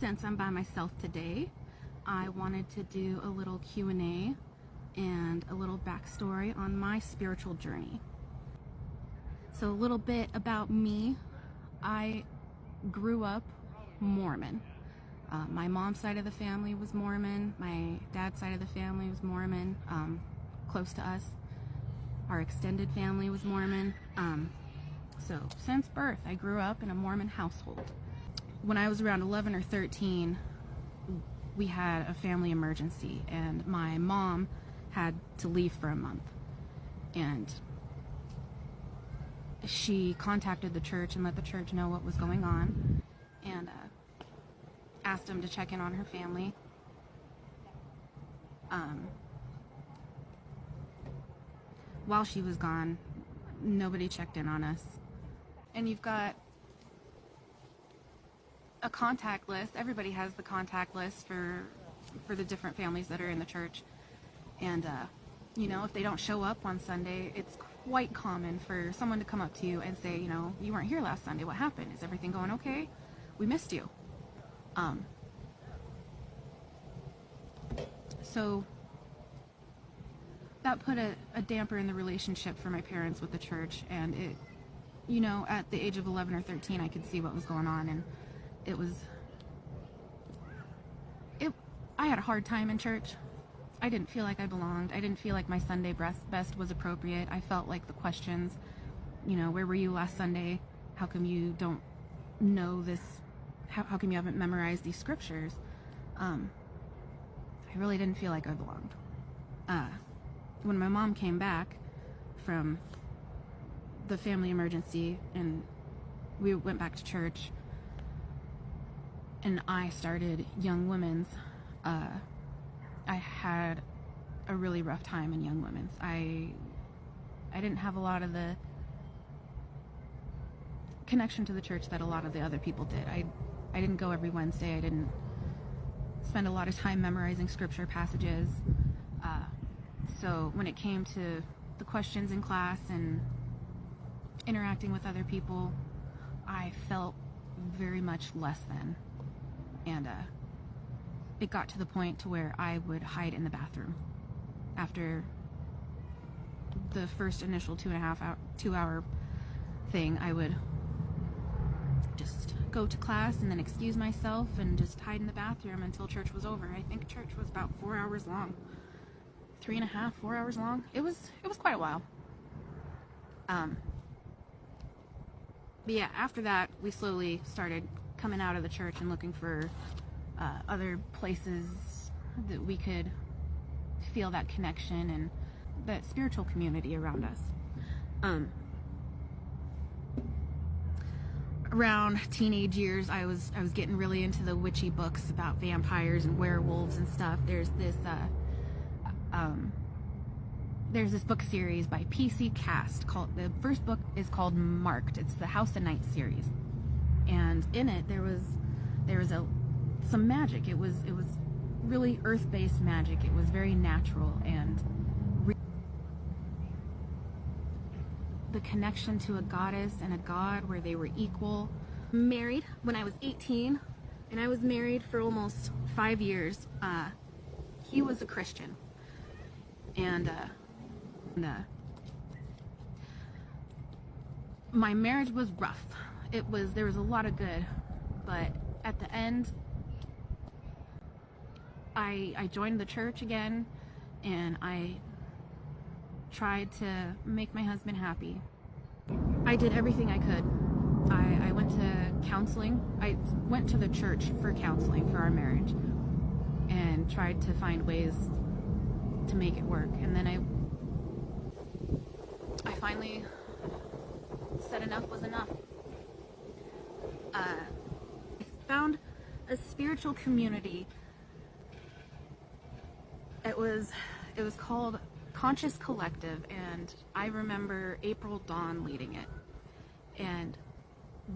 Since I'm by myself today, I wanted to do a little Q&A and a little backstory on my spiritual journey. So a little bit about me. I grew up Mormon. My mom's side of the family was Mormon. My dad's side of the family was Mormon, close to us. Our extended family was Mormon. So since birth, I grew up in a Mormon household. When I was around 11 or 13, we had a family emergency and my mom had to leave for a month. And she contacted the church and let the church know what was going on and asked them to check in on her family. While she was gone, nobody checked in on us. And you've got a contact list. Everybody has the contact list for the different families that are in the church. And you know, if they don't show up on Sunday, it's quite common for someone to come up to you and say, you know, you weren't here last Sunday. What happened? Is everything going okay? We missed you. So that put a damper in the relationship for my parents with the church. And it, you know, at the age of 11 or 13, I could see what was going on. And I had a hard time in church. I didn't feel like I belonged. I didn't feel like my Sunday best was appropriate. I felt like the questions, you know, where were you last Sunday? How come you don't know this? How come you haven't memorized these scriptures? I really didn't feel like I belonged. When my mom came back from the family emergency and we went back to church, and I started Young Women's, I had a really rough time in Young Women's. I didn't have a lot of the connection to the church that a lot of the other people did. I didn't go every Wednesday. I didn't spend a lot of time memorizing scripture passages. So when it came to the questions in class and interacting with other people, I felt very much less than. And it got to the point to where I would hide in the bathroom. After the first initial 2 hour thing, I would just go to class and then excuse myself and just hide in the bathroom until church was over. I think church was about 4 hours long. 3.5, 4 hours long. It was quite a while. But yeah, after that, we slowly started coming out of the church and looking for other places that we could feel that connection and that spiritual community around us. Around teenage years, I was getting really into the witchy books about vampires and werewolves and stuff. There's this book series by PC Cast called, the first book is called Marked. It's the House of Night series, and in it there was some magic. It was really earth-based magic. It was very natural, and the connection to a goddess and a god where they were equal. Married when I was 18, and I was married for almost 5 years. He was a Christian, and my marriage was rough. There was a lot of good, but at the end, I joined the church again, and I tried to make my husband happy. I did everything I could. I went to counseling. I went to the church for counseling for our marriage and tried to find ways to make it work. And then I finally said enough was enough. I found a spiritual community. It was called Conscious Collective, and I remember April Dawn leading it, and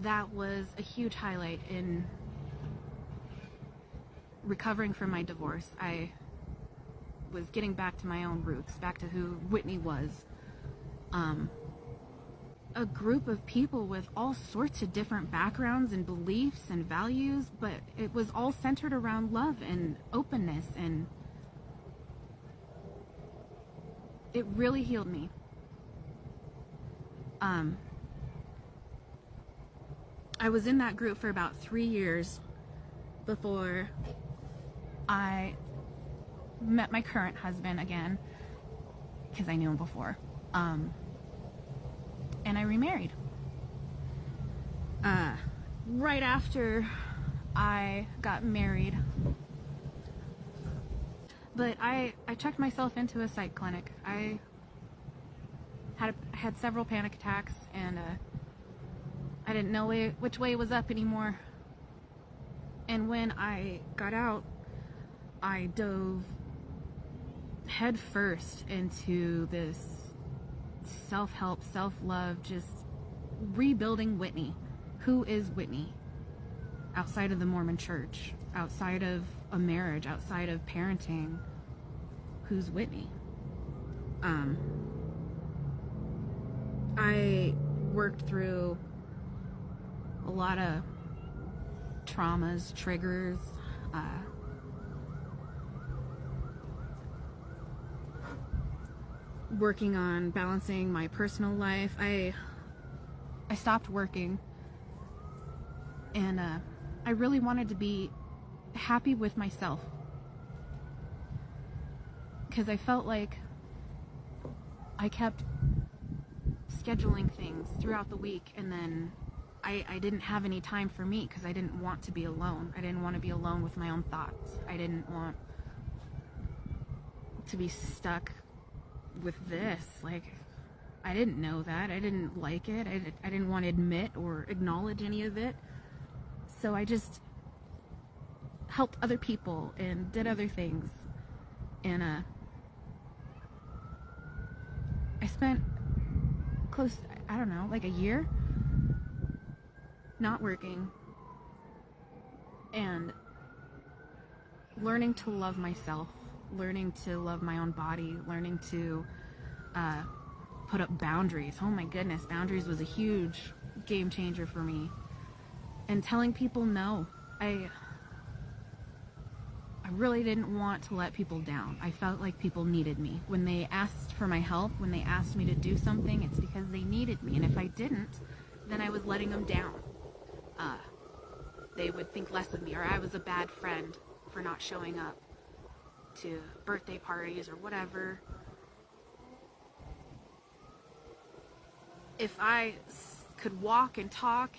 that was a huge highlight in recovering from my divorce. I was getting back to my own roots, back to who Whitney was. a group of people with all sorts of different backgrounds and beliefs and values, but it was all centered around love and openness, and it really healed me. I was in that group for about 3 years before I met my current husband again, because I knew him before. And I remarried. Right after I got married. But I checked myself into a psych clinic. I had several panic attacks, and I didn't know which way was up anymore. And when I got out, I dove head first into this self-help, self-love, just rebuilding Whitney. Who is Whitney? Outside of the Mormon church, outside of a marriage, outside of parenting, who's Whitney? I worked through a lot of traumas, triggers, working on balancing my personal life. I stopped working, and I really wanted to be happy with myself, because I felt like I kept scheduling things throughout the week, and then I didn't have any time for me because I didn't want to be alone. I didn't want to be alone with my own thoughts. I didn't want to be stuck with this. Like, I didn't know that. I didn't like it. I didn't want to admit or acknowledge any of it. So I just helped other people and did other things. And I spent close, I don't know, like a year not working and learning to love myself, learning to love my own body, learning to put up boundaries. Oh my goodness, boundaries was a huge game changer for me. And telling people no. I really didn't want to let people down. I felt like people needed me. When they asked for my help, when they asked me to do something, it's because they needed me. And if I didn't, then I was letting them down. They would think less of me, or I was a bad friend for not showing up to birthday parties or whatever. If I could walk and talk,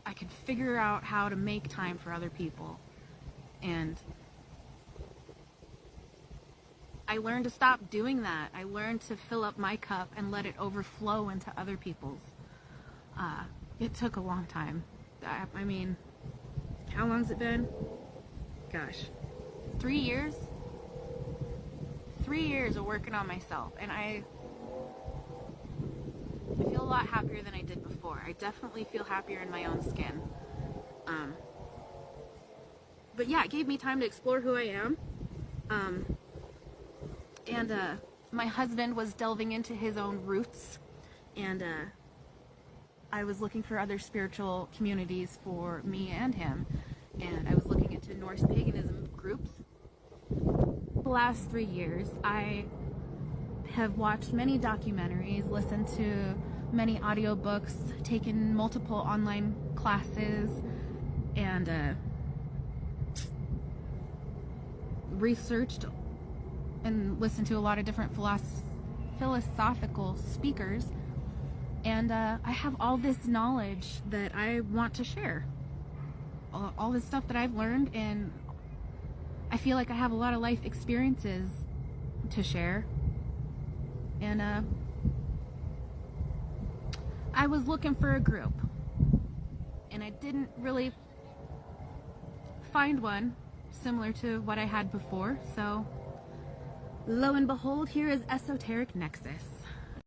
I could figure out how to make time for other people. And I learned to stop doing that. I learned to fill up my cup and let it overflow into other people's. It took a long time. I mean, how long's it been? Gosh, 3 years? 3 years of working on myself, and I feel a lot happier than I did before. I definitely feel happier in my own skin. But yeah, it gave me time to explore who I am. And my husband was delving into his own roots, and I was looking for other spiritual communities for me and him. And I was looking into Norse paganism groups. The last 3 years, I have watched many documentaries, listened to many audiobooks, taken multiple online classes, and researched and listened to a lot of different philosophical speakers. And I have all this knowledge that I want to share. All this stuff that I've learned, and I feel like I have a lot of life experiences to share. And I was looking for a group, and I didn't really find one similar to what I had before. So lo and behold, here is Esoteric Nexus.